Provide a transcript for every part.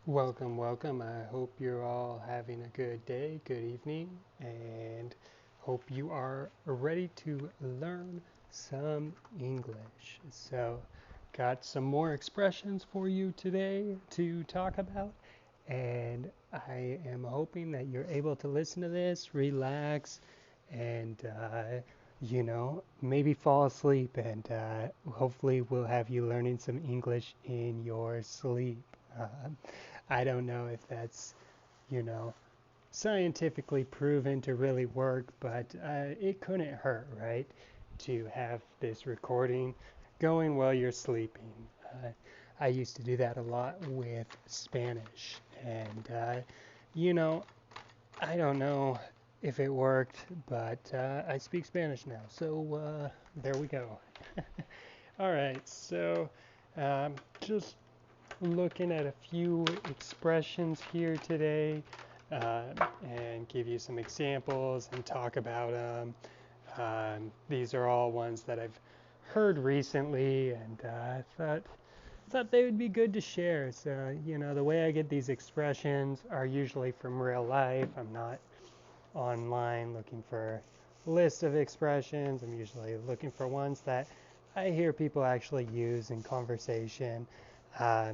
Welcome, welcome. I hope you're all having a good day, good evening, and hope you are ready to learn some English. So, got some more expressions for you today to talk about, and I am hoping that you're able to listen to this, relax, and maybe fall asleep, and hopefully we'll have you learning some English in your sleep. Uh, I don't know if that's, you know, scientifically proven to really work, but it couldn't hurt, right? To have this recording going while you're sleeping. I used to do that a lot with Spanish, and you know, I don't know if it worked, but I speak Spanish now, so there we go. All right, so just looking at a few expressions here today uh, and give you some examples and talk about them. These are all ones that I've heard recently, and I thought they would be good to share. So the way I get these expressions are usually from real life. I'm not online looking for lists of expressions. I'm usually looking for ones that I hear people actually use in conversation.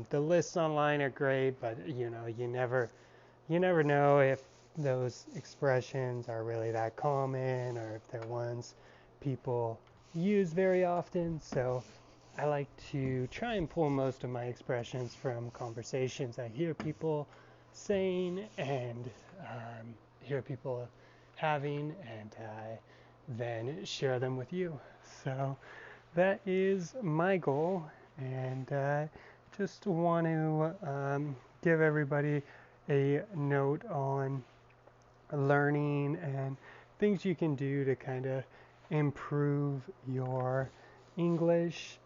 The lists online are great, but you never know if those expressions are really that common or if they're ones people use very often. So I like to try and pull most of my expressions from conversations I hear people saying and hear people having, and then share them with you. So that is my goal, and just want to give everybody a note on learning and things you can do to kind of improve your English.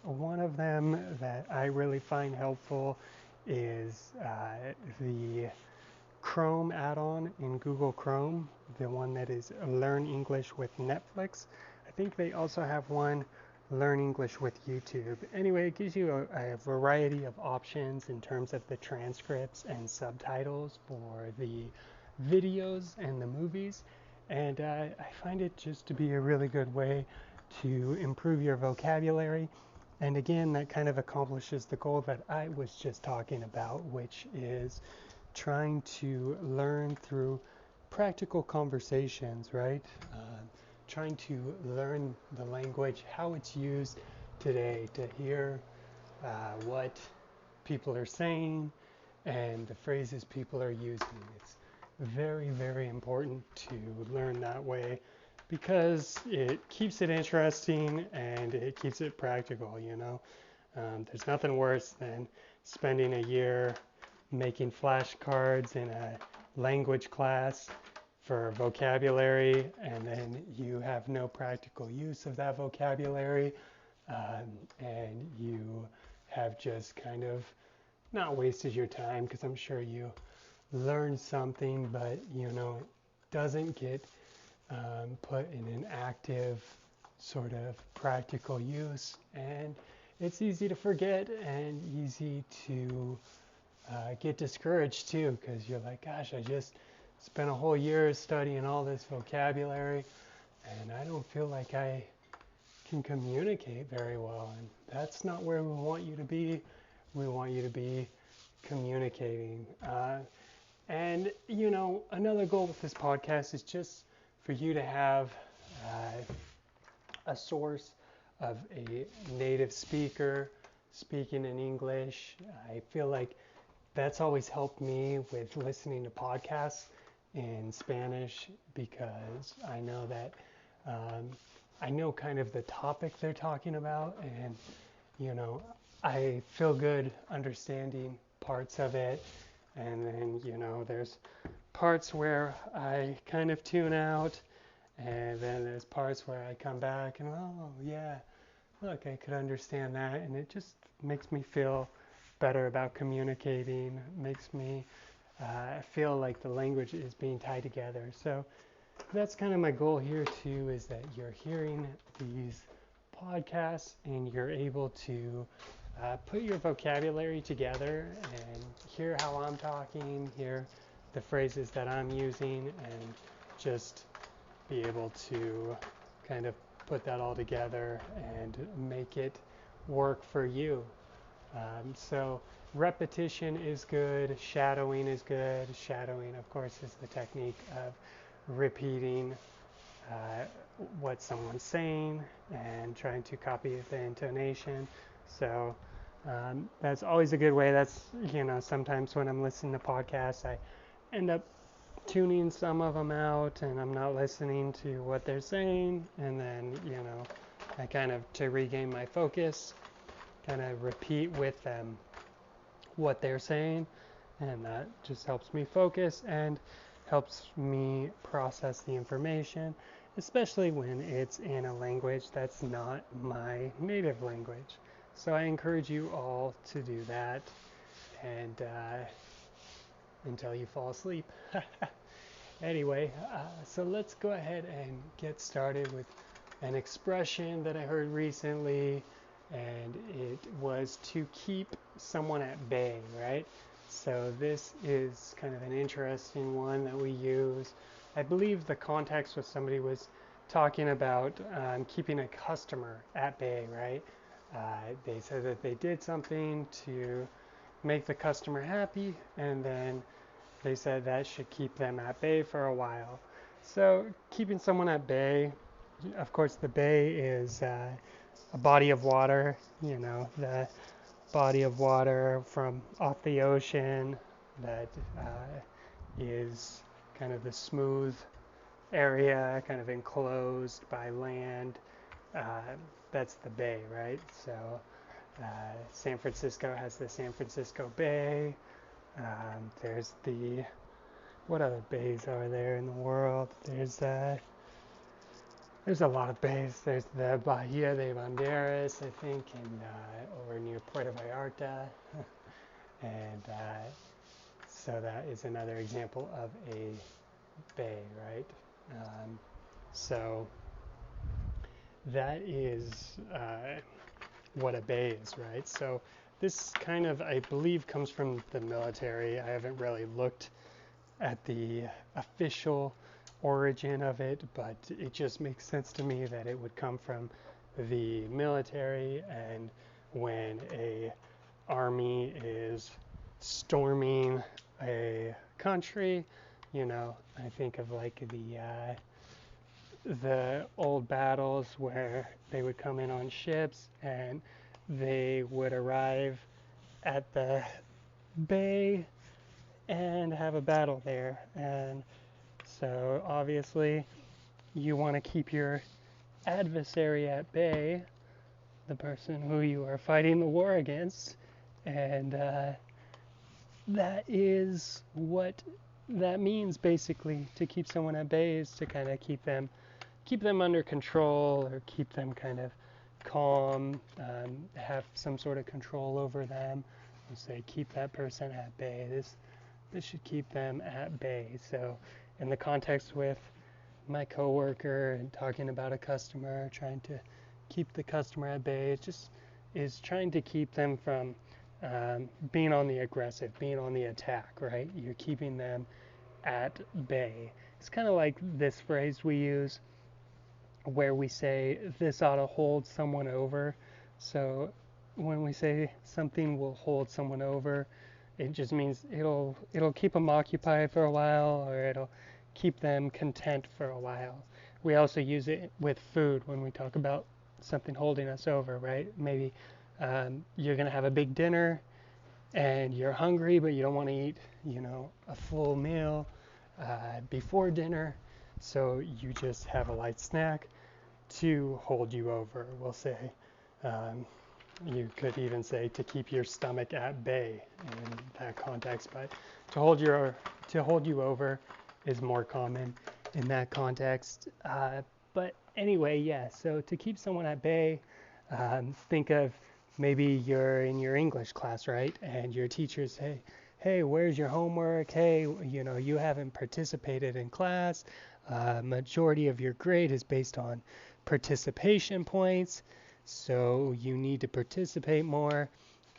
One of them that I really find helpful is the Chrome add-on in Google Chrome, the one that is Learn English with Netflix. I think they also have one Learn English with YouTube. Anyway, it gives you a variety of options in terms of the transcripts and subtitles for the videos and the movies. And I find it just to be a really good way to improve your vocabulary. And again, that kind of accomplishes the goal that I was just talking about, which is trying to learn through practical conversations, right? Trying to learn the language, how it's used today, to hear what people are saying and the phrases people are using. It's very, very important to learn that way because it keeps it interesting and it keeps it practical. There's nothing worse than spending a year making flashcards in a language class for vocabulary, and then you have no practical use of that vocabulary, and you have just kind of not wasted your time because I'm sure you learned something, but it doesn't get put in an active sort of practical use, and it's easy to forget and easy to get discouraged too, because you're like, gosh, I just spent a whole year studying all this vocabulary and I don't feel like I can communicate very well. And that's not where we want you to be. We want you to be communicating. And another goal with this podcast is just for you to have a source of a native speaker speaking in English. I feel like that's always helped me with listening to podcasts in Spanish because I know that um, I know kind of the topic they're talking about, and you know I feel good understanding parts of it, and then there's parts where I kind of tune out, and then there's parts where I come back and oh yeah, look, I could understand that, and it just makes me feel better about communicating, makes me feel like the language is being tied together. So that's kind of my goal here too, is that you're hearing these podcasts and you're able to put your vocabulary together and hear how I'm talking, hear the phrases that I'm using, and just be able to kind of put that all together and make it work for you. So repetition is good, shadowing is good. Shadowing, of course, is the technique of repeating uh, what someone's saying and trying to copy the intonation. So that's always a good way. That's, sometimes when I'm listening to podcasts, I end up tuning some of them out and I'm not listening to what they're saying. And then, I kind of, to regain my focus, kind of repeat with them what they're saying. And that just helps me focus and helps me process the information, especially when it's in a language that's not my native language. So I encourage you all to do that, and until you fall asleep. Anyway, so let's go ahead and get started with an expression that I heard recently, and it was to keep someone at bay, right? So this is kind of an interesting one that we use. I believe the context was somebody was talking about keeping a customer at bay, right? They said that they did something to make the customer happy, and then they said that should keep them at bay for a while. So keeping someone at bay, of course, the bay is a body of water, the body of water from off the ocean that is kind of the smooth area, kind of enclosed by land. Uh, that's the bay, right? So San Francisco has the San Francisco Bay. There's what other bays are there in the world? There's a lot of bays. There's the Bahia de Banderas, I think, and over near Puerto Vallarta. And so that is another example of a bay, right? So that is what a bay is, right? So this kind of, I believe, comes from the military. I haven't really looked at the official origin of it, but it just makes sense to me that it would come from the military. And when a army is storming a country, I think of like the old battles where they would come in on ships and they would arrive at the bay and have a battle there. And so obviously you want to keep your adversary at bay, the person who you are fighting the war against. And that is what that means, basically. To keep someone at bay is to kind of keep them under control, or keep them kind of calm, have some sort of control over them. We'll say keep that person at bay. This should keep them at bay. So in the context with my coworker and talking about a customer, trying to keep the customer at bay, it just is trying to keep them from being on the aggressive, being on the attack, right? You're keeping them at bay. It's kind of like this phrase we use where we say this ought to hold someone over. So when we say something will hold someone over, it just means it'll keep them occupied for a while, or it'll keep them content for a while. We also use it with food when we talk about something holding us over, right? Maybe you're going to have a big dinner and you're hungry, but you don't want to eat, a full meal before dinner. So you just have a light snack to hold you over, we'll say. You could even say to keep your stomach at bay in that context, but to hold you over is more common in that context. But anyway, yeah, so to keep someone at bay, think of maybe you're in your English class, right? And your teachers say, hey, where's your homework? Hey, you haven't participated in class. Majority of your grade is based on participation points, so you need to participate more.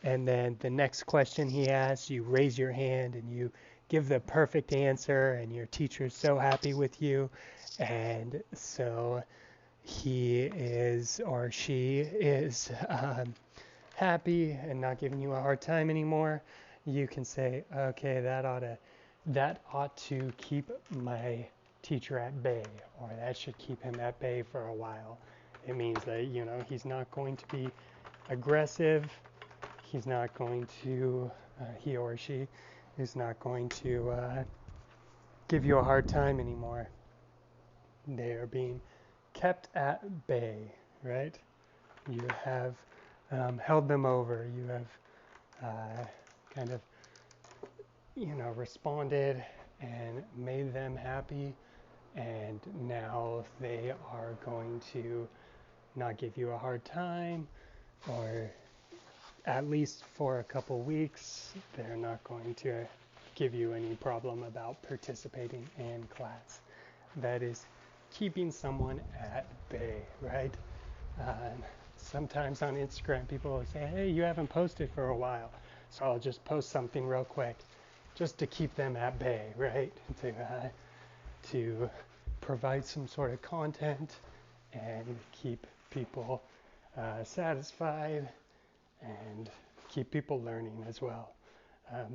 And then the next question he asks, you raise your hand and you give the perfect answer, and your teacher's so happy with you. And so he is or she is happy and not giving you a hard time anymore. You can say, okay, that ought to keep my teacher at bay, or that should keep him at bay for a while. It means that, he's not going to be aggressive. He's not going to, he or she is not going to give you a hard time anymore. They are being kept at bay, right? You have held them over. You have kind of, responded and made them happy. And now they are going to not give you a hard time, or at least for a couple weeks, they're not going to give you any problem about participating in class. That is keeping someone at bay, right? Sometimes on Instagram, people will say, hey, you haven't posted for a while, so I'll just post something real quick just to keep them at bay, right? To provide some sort of content and keep people satisfied and keep people learning as well.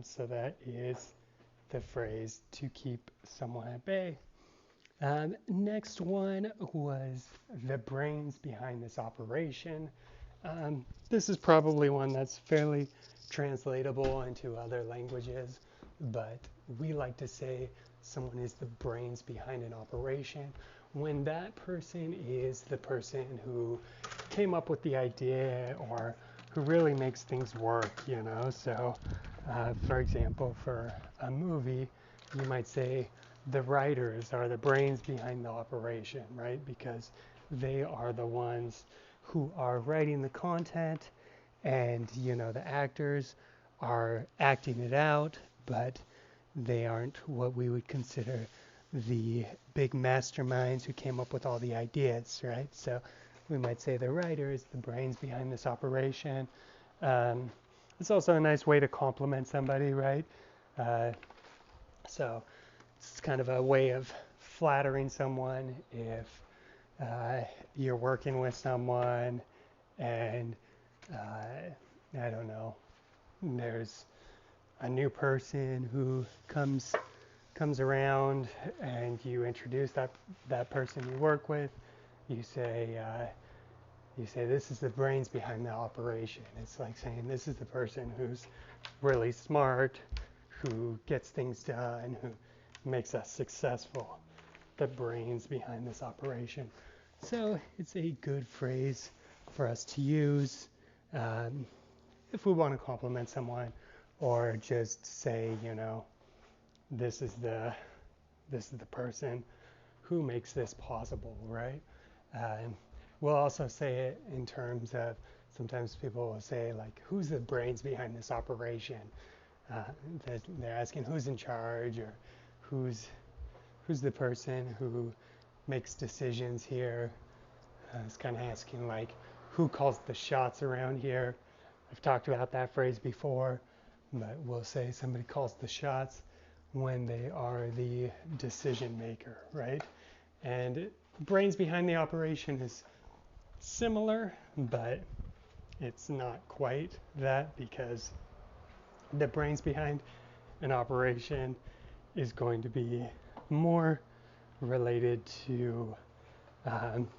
So that is the phrase, to keep someone at bay. Next one was the brains behind this operation. This is probably one that's fairly translatable into other languages, but we like to say someone is the brains behind an operation when that person is the person who came up with the idea, or who really makes things work, So, for example, for a movie, you might say the writers are the brains behind the operation, right? Because they are the ones who are writing the content, and, the actors are acting it out, but they aren't what we would consider the big masterminds who came up with all the ideas, right? So we might say the writer is the brains behind this operation. It's also a nice way to compliment somebody, right? So it's kind of a way of flattering someone if you're working with someone and I don't know, there's a new person who comes around, and you introduce that person you work with. You say this is the brains behind the operation. It's like saying this is the person who's really smart, who gets things done, who makes us successful. The brains behind this operation. So it's a good phrase for us to use if we want to compliment someone, or just say, this is the person who makes this possible, right? We'll also say it in terms of, sometimes people will say, like, who's the brains behind this operation? They're asking who's in charge, or who's the person who makes decisions here. It's kind of asking, like, who calls the shots around here? I've talked about that phrase before, but we'll say somebody calls the shots when they are the decision maker, right? And brains behind the operation is similar, but it's not quite that, because the brains behind an operation is going to be more related to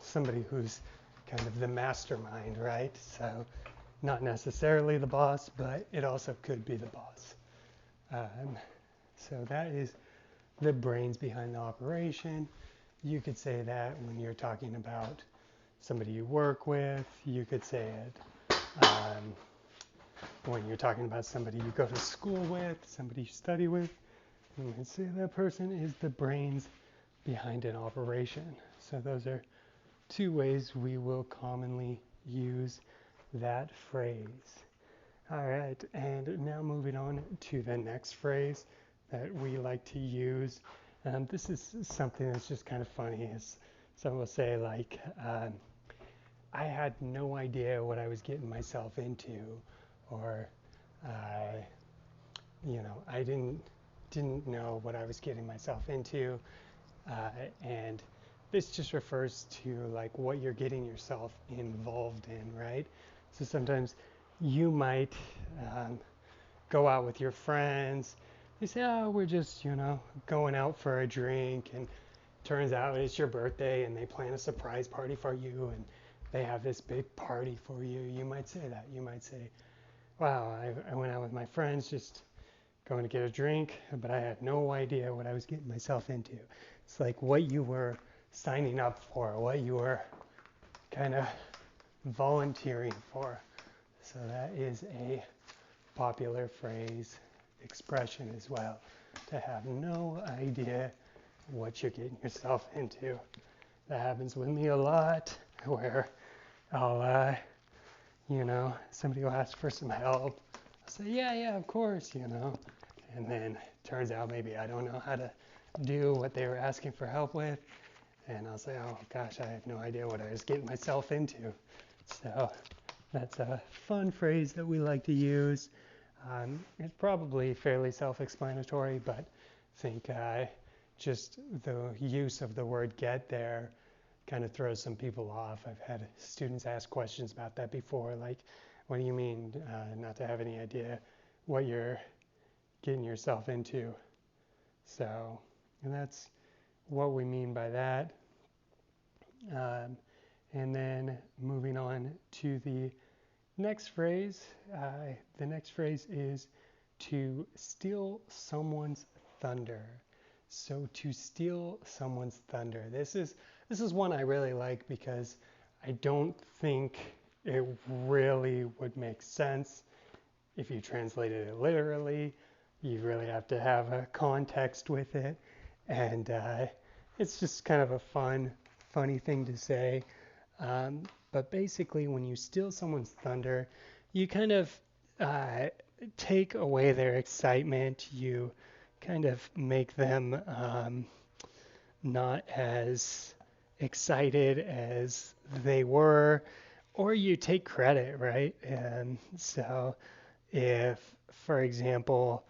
somebody who's kind of the mastermind, right? So not necessarily the boss, but it also could be the boss. So that is the brains behind the operation. You could say that when you're talking about somebody you work with. You could say it when you're talking about somebody you go to school with, somebody you study with. You can say that person is the brains behind an operation. So those are two ways we will commonly use that phrase. All right, and now moving on to the next phrase that we like to use. This is something that's just kind of funny. Someone will say, like, I had no idea what I was getting myself into, or I, I didn't know what I was getting myself into, and this just refers to like what you're getting yourself involved in, right? So sometimes you might um, go out with your friends. They say, oh, we're just, going out for a drink. And turns out it's your birthday and they plan a surprise party for you and they have this big party for you. You might say that. You might say, wow, I went out with my friends just going to get a drink, but I had no idea what I was getting myself into. It's like what you were signing up for, what you were kind of volunteering for. So that is a popular phrase, expression as well, to have no idea what you're getting yourself into. That happens with me a lot, where I'll, somebody will ask for some help. I'll say, yeah, of course, and then it turns out maybe I don't know how to do what they were asking for help with, and I'll say, oh gosh, I have no idea what I was getting myself into. So that's a fun phrase that we like to use. It's probably fairly self-explanatory, but I think just the use of the word get there kind of throws some people off. I've had students ask questions about that before, like, what do you mean not to have any idea what you're getting yourself into? So, and that's what we mean by that. And then moving on to the next phrase. The next phrase is to steal someone's thunder. So to steal someone's thunder. This is one I really like because I don't think it really would make sense if you translated it literally. You really have to have a context with it, and it's just kind of a funny thing to say. But basically, when you steal someone's thunder, you kind of take away their excitement. You kind of make them not as excited as they were, or you take credit, right? And so, if, for example,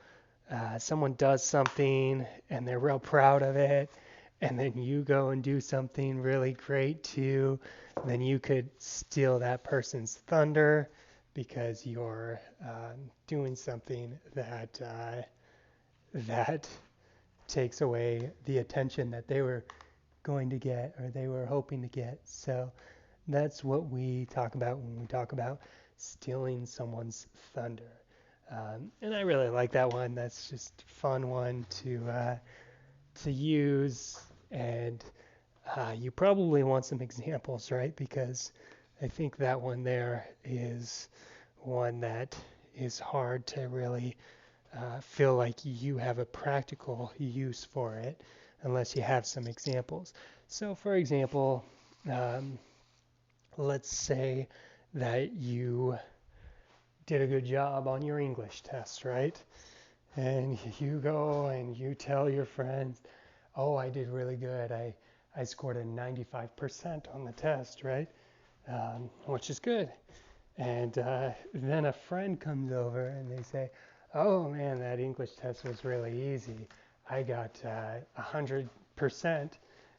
someone does something and they're real proud of it, and then you go and do something really great too, then you could steal that person's thunder because you're doing something that takes away the attention that they were going to get or they were hoping to get. So that's what we talk about when we talk about stealing someone's thunder. And I really like that one. That's just a fun one to use. And you probably want some examples, right? Because I think that one there is one that is hard to really feel like you have a practical use for it unless you have some examples. So, for example, let's say that you did a good job on your English test, right? And you go and you tell your friends, oh, I did really good. I scored a 95% on the test, right? Which is good. And then a friend comes over and they say, oh man, that English test was really easy. I got 100%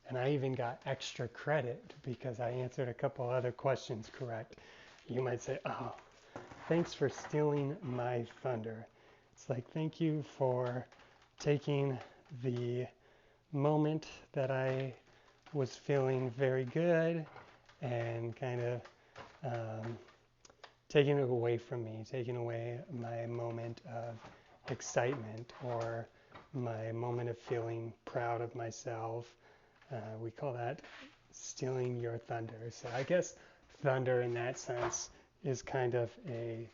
and I even got extra credit because I answered a couple other questions correct. You might say, oh, thanks for stealing my thunder. It's like, thank you for taking the moment that I was feeling very good and kind of taking it away from me, taking away my moment of excitement or my moment of feeling proud of myself. We call that stealing your thunder. So I guess thunder in that sense is kind of a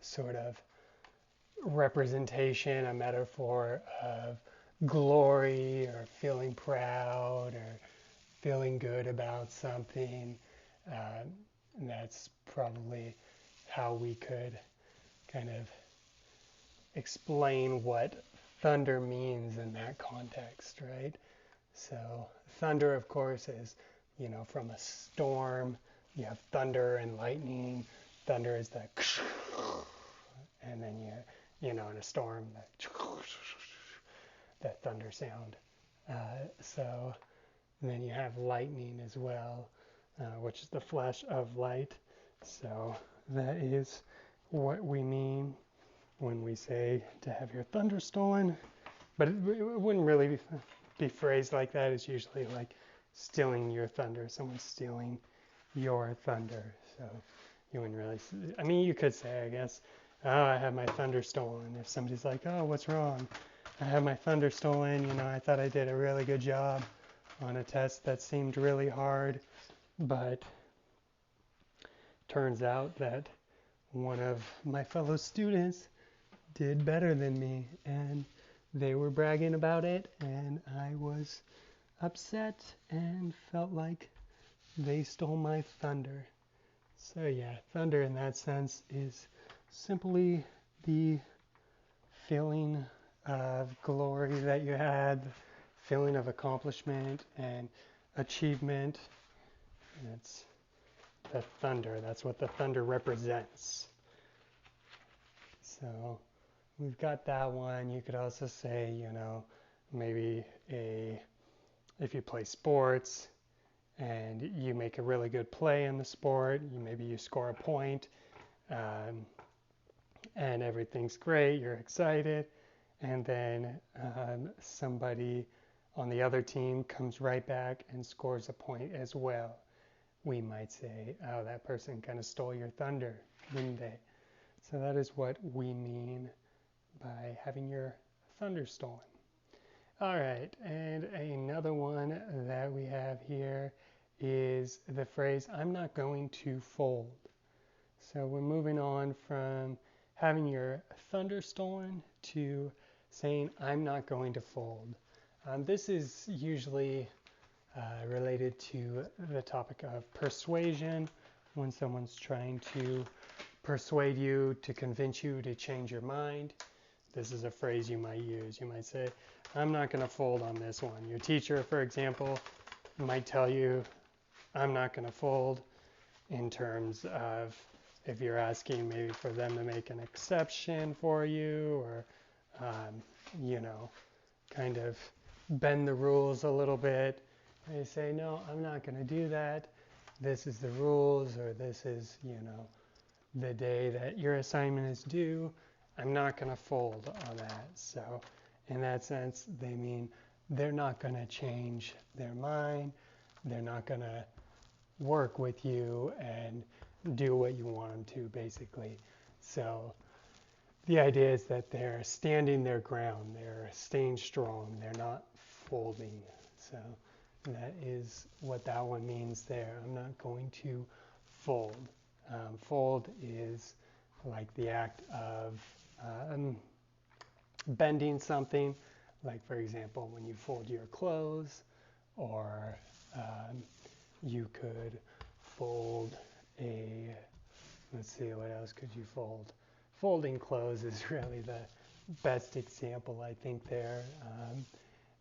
sort of representation, a metaphor of glory or feeling proud or feeling good about something. And that's probably how we could kind of explain what thunder means in that context, right? So thunder, of course, is, from a storm you have thunder and lightning. Thunder is the, and then in a storm, that thunder sound. So then you have lightning as well, which is the flash of light. So that is what we mean when we say to have your thunder stolen. But it wouldn't really be phrased like that. It's usually like stealing your thunder. Someone's stealing your thunder. So you wouldn't really, I mean, you could say, I guess, oh, I have my thunder stolen. If somebody's like, oh, what's wrong? I have my thunder stolen. I thought I did a really good job on a test that seemed really hard, but turns out that one of my fellow students did better than me, and they were bragging about it, and I was upset and felt like they stole my thunder. So yeah, thunder in that sense is simply the feeling of glory that you had, the feeling of accomplishment and achievement. It's the thunder. That's what the thunder represents. So we've got that one. You could also say, maybe if you play sports and you make a really good play in the sport, maybe you score a point, and everything's great, you're excited, and then somebody on the other team comes right back and scores a point as well. We might say, oh, that person kind of stole your thunder, didn't they? So that is what we mean by having your thunder stolen. All right, and another one that we have here is the phrase, I'm not going to fold. So we're moving on from having your thunder stolen to saying, I'm not going to fold. This is usually related to the topic of persuasion, when someone's trying to persuade you, to convince you to change your mind. This is a phrase you might use. You might say, I'm not going to fold on this one. Your teacher, for example, might tell you, I'm not going to fold, in terms of if you're asking maybe for them to make an exception for you, or, kind of bend the rules a little bit. They say, no, I'm not going to do that. This is the rules, or this is, the day that your assignment is due. I'm not going to fold on that. So in that sense, they mean they're not going to change their mind. They're not going to work with you and do what you want them to, basically. So the idea is that they're standing their ground. They're staying strong. They're not folding. So that is what that one means there. I'm not going to fold. Fold is like the act of bending something, like for example when you fold your clothes, or you could fold let's see, what else could you fold? Folding clothes is really the best example, I think, there.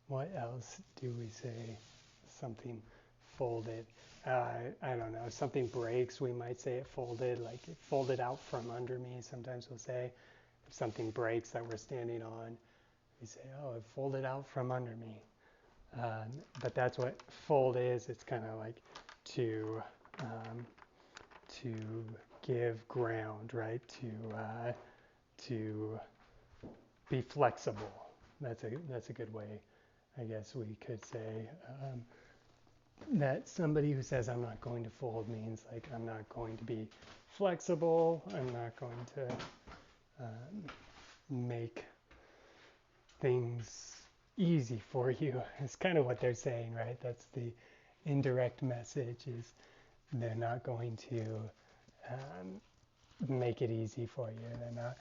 What else do we say? Something folded. I don't know, if something breaks, we might say it folded, like it folded out from under me. Sometimes we'll say, if something breaks that we're standing on, we say, oh, it folded out from under me. But that's what fold is. It's kind of like to give ground, right? To be flexible. That's a good way, I guess we could say. That somebody who says I'm not going to fold means like I'm not going to be flexible. I'm not going to make things easy for you. It's kind of what they're saying, right? That's the indirect message, is they're not going to make it easy for you. They're not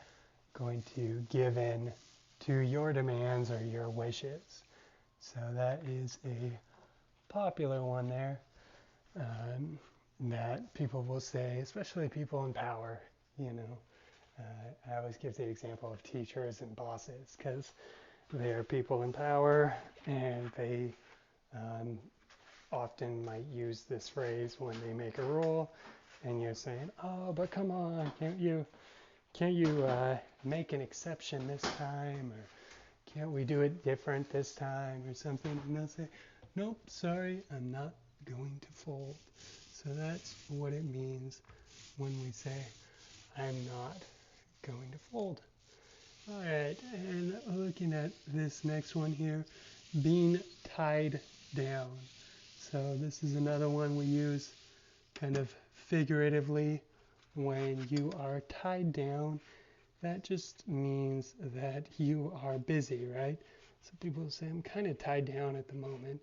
going to give in to your demands or your wishes. So that is a popular one there, that people will say, especially people in power. I always give the example of teachers and bosses, because they're people in power, and they often might use this phrase when they make a rule, and you're saying, "Oh, but come on, can't you make an exception this time, or can't we do it different this time, or something?" And they'll say, "Nope, sorry, I'm not going to fold." So that's what it means when we say, "I'm not going to fold." All right, and looking at this next one here, being tied down. So this is another one we use kind of figuratively. When you are tied down, that just means that you are busy, right? Some people say, "I'm kind of tied down at the moment."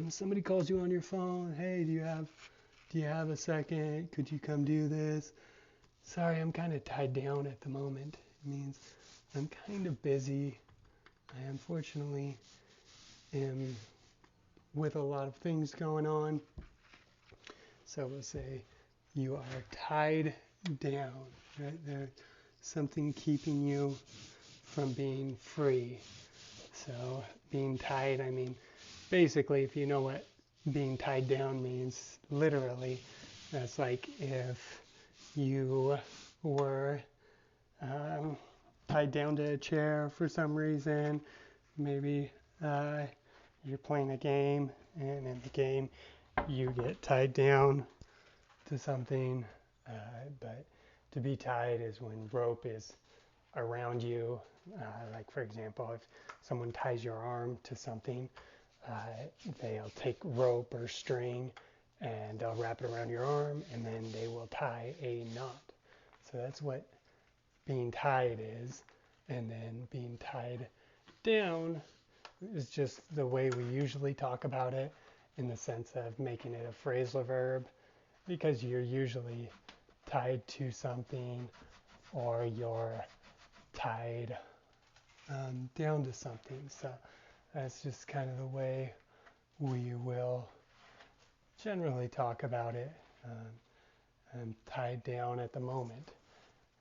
Somebody calls you on your phone, "Hey, do you have a second? Could you come do this?" "Sorry, I'm kind of tied down at the moment." It means I'm kind of busy. I unfortunately am with a lot of things going on. So we'll say you are tied down, right? There's something keeping you from being free. So being tied, I mean, basically, if you know what being tied down means, literally, that's like if you were tied down to a chair for some reason. Maybe you're playing a game, and in the game you get tied down to something. But to be tied is when rope is around you. Like, for example, if someone ties your arm to something, uh, they'll take rope or string and they'll wrap it around your arm, and then they will tie a knot. So that's what being tied is. And then being tied down is just the way we usually talk about it, in the sense of making it a phrasal verb, because you're usually tied to something, or you're tied down to something. So that's just kind of the way we will generally talk about it. I'm tied down at the moment.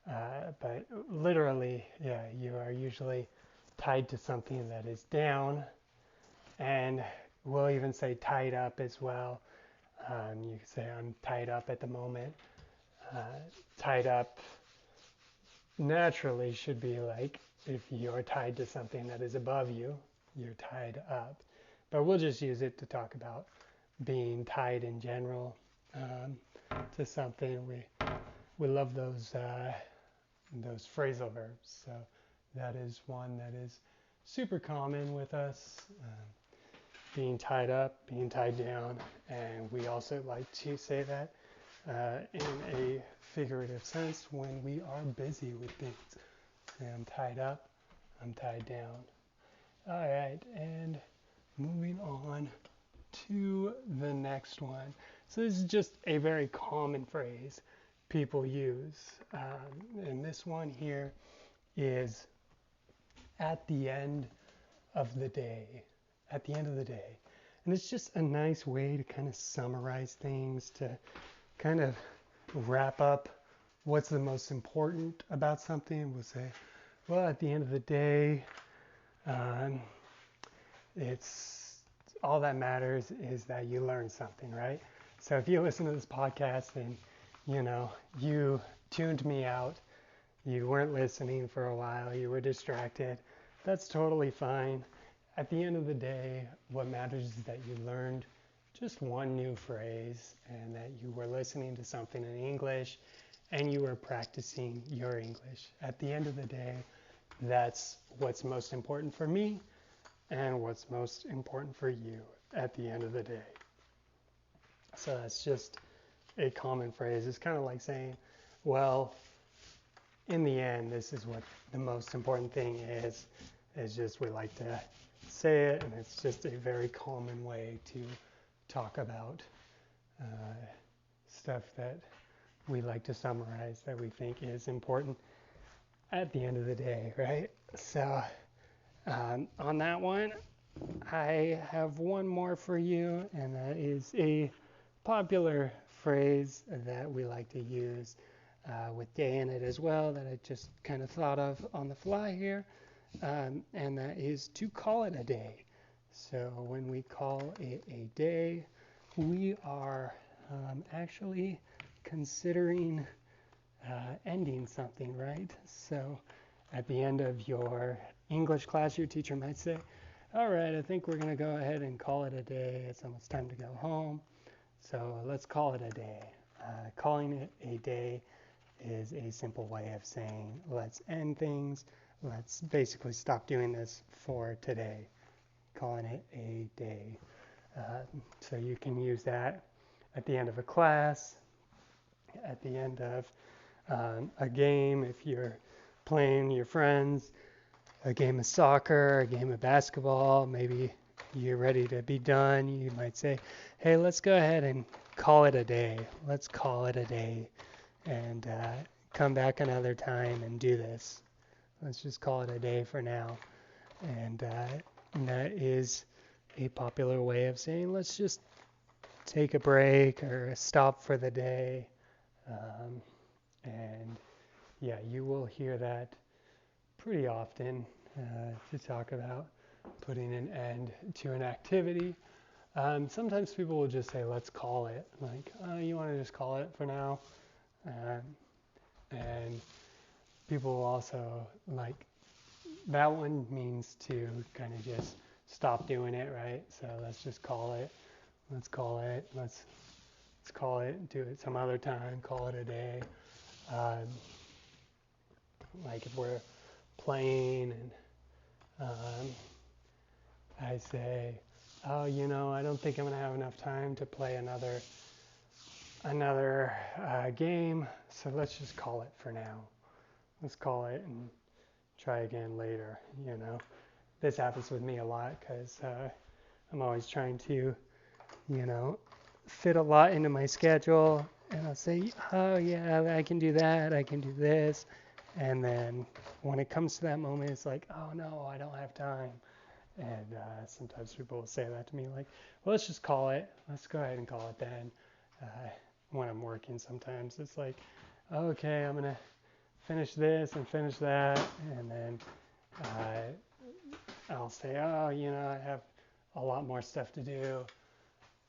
But literally, yeah, you are usually tied to something that is down, and we'll even say tied up as well. You can say, "I'm tied up at the moment." Tied up naturally should be like if you're tied to something that is above you, you're tied up. But we'll just use it to talk about being tied in general to something. We love those phrasal verbs. So that is one that is super common with us, being tied up, being tied down, and we also like to say that in a figurative sense when we are busy with things. Say, "I'm tied up, I'm tied down." All right, and moving on to the next one. So this is just a very common phrase people use. And this one here is "at the end of the day." At the end of the day. And it's just a nice way to kind of summarize things, to kind of wrap up what's the most important about something. We'll say, well, at the end of the day, um, it's all that matters is that you learn something, right? So if you listen to this podcast and you tuned me out, you weren't listening for a while, you were distracted, that's totally fine. At the end of the day, what matters is that you learned just one new phrase, and that you were listening to something in English and you were practicing your English. At the end of the day, that's what's most important for me and what's most important for you at the end of the day. So that's just a common phrase. It's kind of like saying, well, in the end, this is what the most important thing is. It's just we like to say it, and it's just a very common way to talk about stuff that we like to summarize that we think is important at the end of the day, right? So on that one, I have one more for you, and that is a popular phrase that we like to use with day in it as well, that I just kind of thought of on the fly here, and that is to call it a day. So when we call it a day, we are actually considering ending something, right? So at the end of your English class, your teacher might say, all right, I think we're going to go ahead and call it a day. It's almost time to go home. So let's call it a day. Calling it a day is a simple way of saying let's end things. Let's basically stop doing this for today. Calling it a day. So you can use that at the end of a class, at the end of a game if you're playing your friends, a game of soccer, a game of basketball. Maybe you're ready to be done. You might say, hey, let's go ahead and call it a day. Let's call it a day and come back another time and do this. Let's just call it a day for now. And that is a popular way of saying let's just take a break or stop for the day. And yeah, you will hear that pretty often to talk about putting an end to an activity. Sometimes people will just say, let's call it. Like, oh, you want to just call it for now? And people will also, like, that one means to kind of just stop doing it, right? So let's just call it. Let's call it. Let's call it. Do it some other time. Call it a day. Like if we're playing and I say, oh, I don't think I'm going to have enough time to play another game, so let's just call it for now. Let's call it and try again later, This happens with me a lot because I'm always trying to, fit a lot into my schedule, and I'll say, oh, yeah, I can do that, I can do this, and then when it comes to that moment, it's like, oh, no, I don't have time. And sometimes people will say that to me, like, well, let's just call it. Let's go ahead and call it then. When I'm working, sometimes it's like, okay, I'm going to finish this and finish that. And then I'll say, oh, I have a lot more stuff to do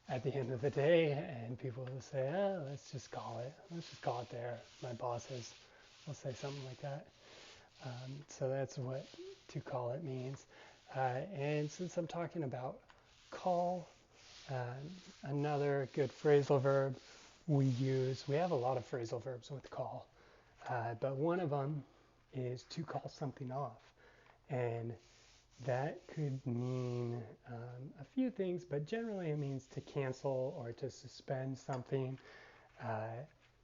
at the end of the day. And people will say, oh, let's just call it. Let's just call it there. My bosses will say something like that. So that's what to call it means. And since I'm talking about call, another good phrasal verb we have a lot of phrasal verbs with call, but one of them is to call something off. And that could mean a few things, but generally it means to cancel or to suspend something.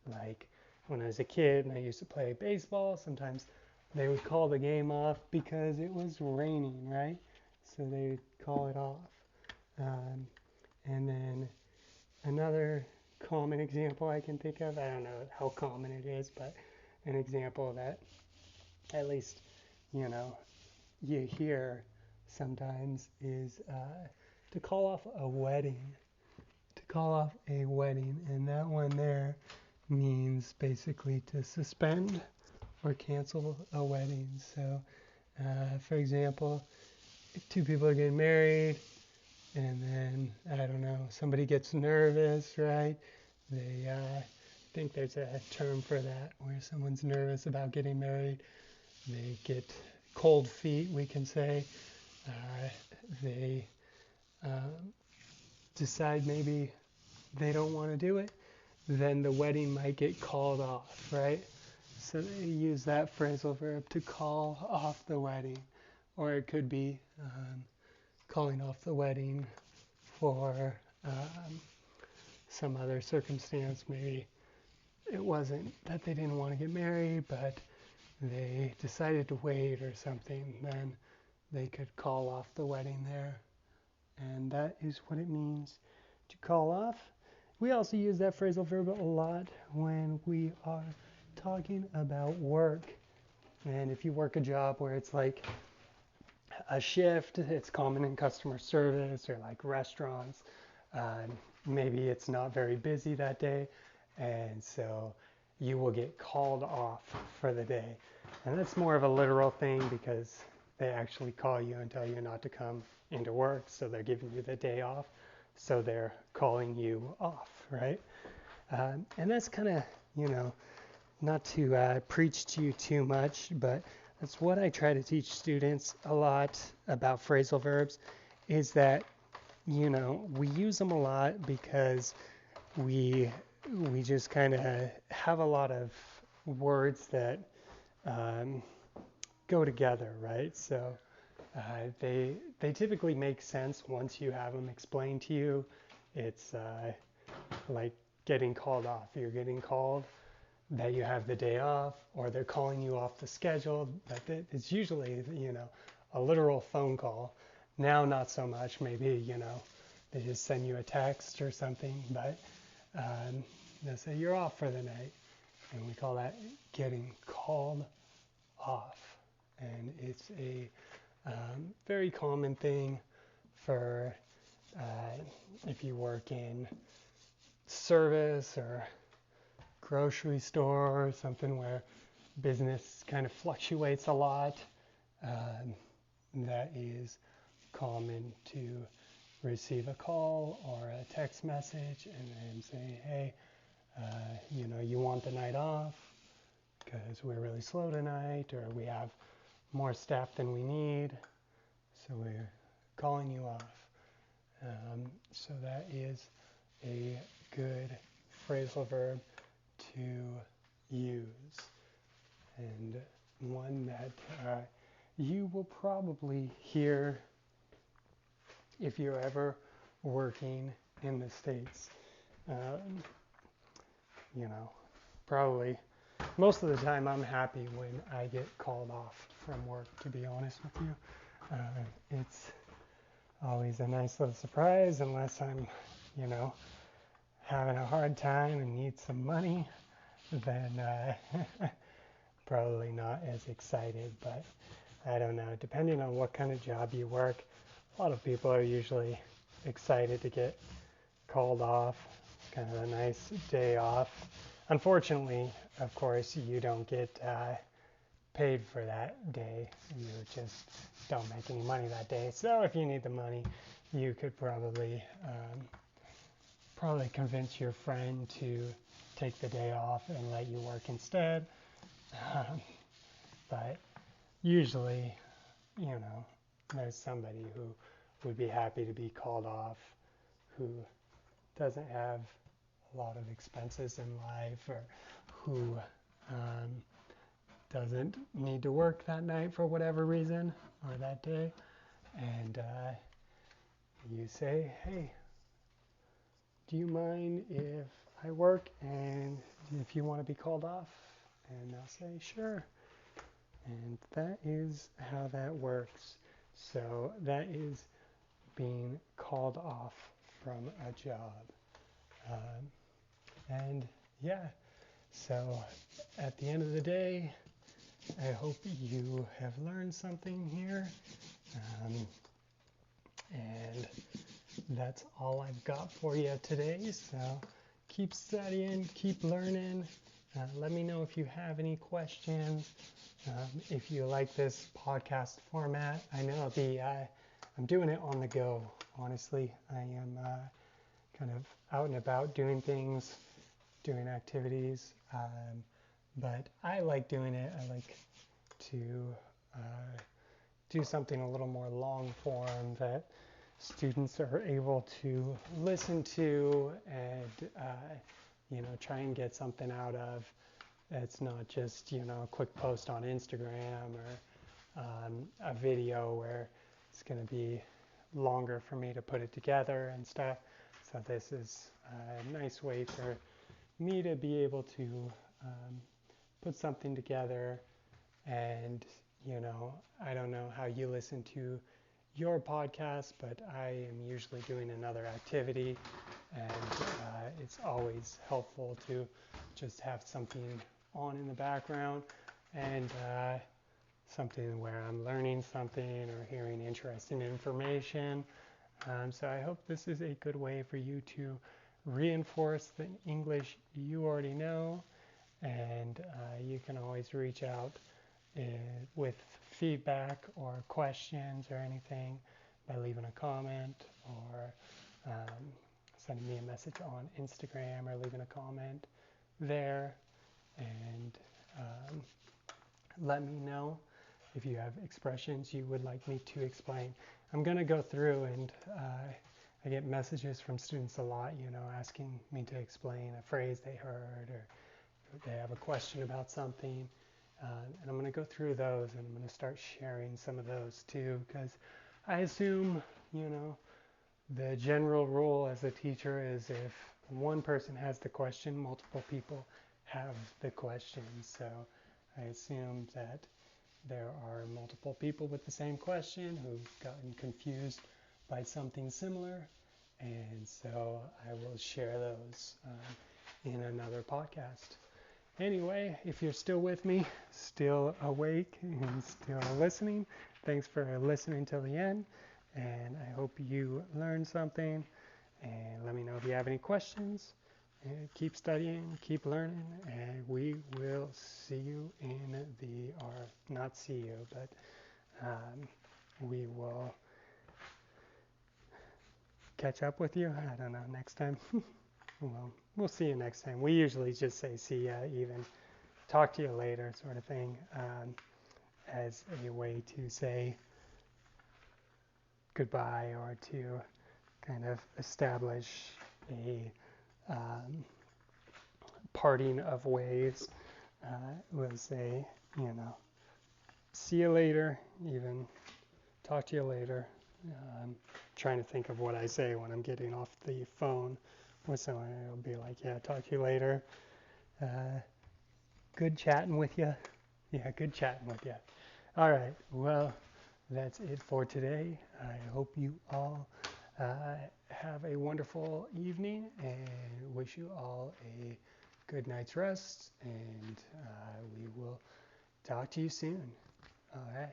Like when I was a kid and I used to play baseball, sometimes they would call the game off because it was raining, right? So they would call it off. And then another common example I can think of, I don't know how common it is, but an example that at least, you hear sometimes is to call off a wedding. To call off a wedding. And that one there means basically to suspend or cancel a wedding. So, for example, if two people are getting married and then, I don't know, somebody gets nervous, right? They think there's a term for that where someone's nervous about getting married. They get cold feet, we can say. They decide maybe they don't want to do it. Then the wedding might get called off, right? So they use that phrasal verb to call off the wedding. Or it could be calling off the wedding for some other circumstance. Maybe it wasn't that they didn't want to get married, but they decided to wait or something. Then they could call off the wedding there. And that is what it means to call off. We also use that phrasal verb a lot when we are talking about work. And if you work a job where it's like a shift, it's common in customer service or like restaurants. Maybe it's not very busy that day, and so you will get called off for the day. And that's more of a literal thing because they actually call you and tell you not to come into work, so they're giving you the day off. so they're calling you off, right? And that's kind of, you know, not to preach to you too much, but that's what I try to teach students a lot about phrasal verbs is that, you know, we use them a lot because we we just kind of have a lot of words that um, go together, right? So they typically make sense once you have them explained to you. It's like getting called off. You're getting called that you have the day off, or they're calling you off the schedule. But it's usually, you know, a literal phone call. Now, not so much. Maybe, you know, they just send you a text or something, but they'll say you're off for the night, and we call that getting called off. And it's a very common thing for uh, if you work in service or grocery store or something where business kind of fluctuates a lot. Um, that is common to receive a call or a text message and then say, hey, you know, you want the night off because we're really slow tonight, or we have more staff than we need, so we're calling you off. So that is a good phrasal verb to use, and one that you will probably hear if you're ever working in the States. Um, you know, probably most of the time I'm happy when I get called off from work, to be honest with you. It's always a nice little surprise, unless I'm, you know, having a hard time and need some money, then probably not as excited. But I don't know, depending on what kind of job you work, a lot of people are usually excited to get called off. It's kind of a nice day off. Unfortunately, of course, you don't get paid for that day. You just don't make any money that day. So if you need the money, you could probably convince your friend to take the day off and let you work instead. Um, but usually, you know, there's somebody who would be happy to be called off, who doesn't have a lot of expenses in life, or who um, doesn't need to work that night for whatever reason or that day. And you say, hey, do you mind if I work and if you want to be called off? And they'll say, sure. And that is how that works. So that is being called off from a job. And yeah, so at the end of the day, I hope you have learned something here. And that's all I've got for you today. So keep studying, keep learning. Let me know if you have any questions. If you like this podcast format, I know I'm doing it on the go. Honestly, I am kind of out and about doing things, doing activities. But I like doing it. I like to do something a little more long form that students are able to listen to and you know, try and get something out of. It's not just, you know, a quick post on Instagram or a video where it's going to be longer for me to put it together and stuff. So this is a nice way for me to be able to put something together. And, you know, I don't know how you listen to your podcast, but I am usually doing another activity, and it's always helpful to just have something on in the background, and something where I'm learning something or hearing interesting information. So I hope this is a good way for you to reinforce the English you already know, and you can always reach out with feedback or questions or anything by leaving a comment or sending me a message on Instagram or leaving a comment there. And um, let me know if you have expressions you would like me to explain. I'm going to go through and I get messages from students a lot, asking me to explain a phrase they heard or they have a question about something. And I'm going to go through those and I'm going to start sharing some of those too, because I assume, the general rule as a teacher is if one person has the question, multiple people have the question. So I assume that there are multiple people with the same question who've gotten confused by something similar. And so I will share those in another podcast. Anyway, if you're still with me, still awake and still listening, thanks for listening till the end. And I hope you learned something. And let me know if you have any questions. And keep studying, keep learning, and we will see you in or not see you, but we will catch up with you. I don't know, next time. Well, we'll see you next time. We usually just say see ya, even talk to you later sort of thing, as a way to say goodbye or to kind of establish a parting of ways. We'll say, see you later, even talk to you later. I'm trying to think of what I say when I'm getting off the phone with someone. It'll be like, yeah, talk to you later. Good chatting with you. Yeah, good chatting with you. All right, well, that's it for today. I hope you all have a wonderful evening and wish you all a good night's rest. And we will talk to you soon. All right.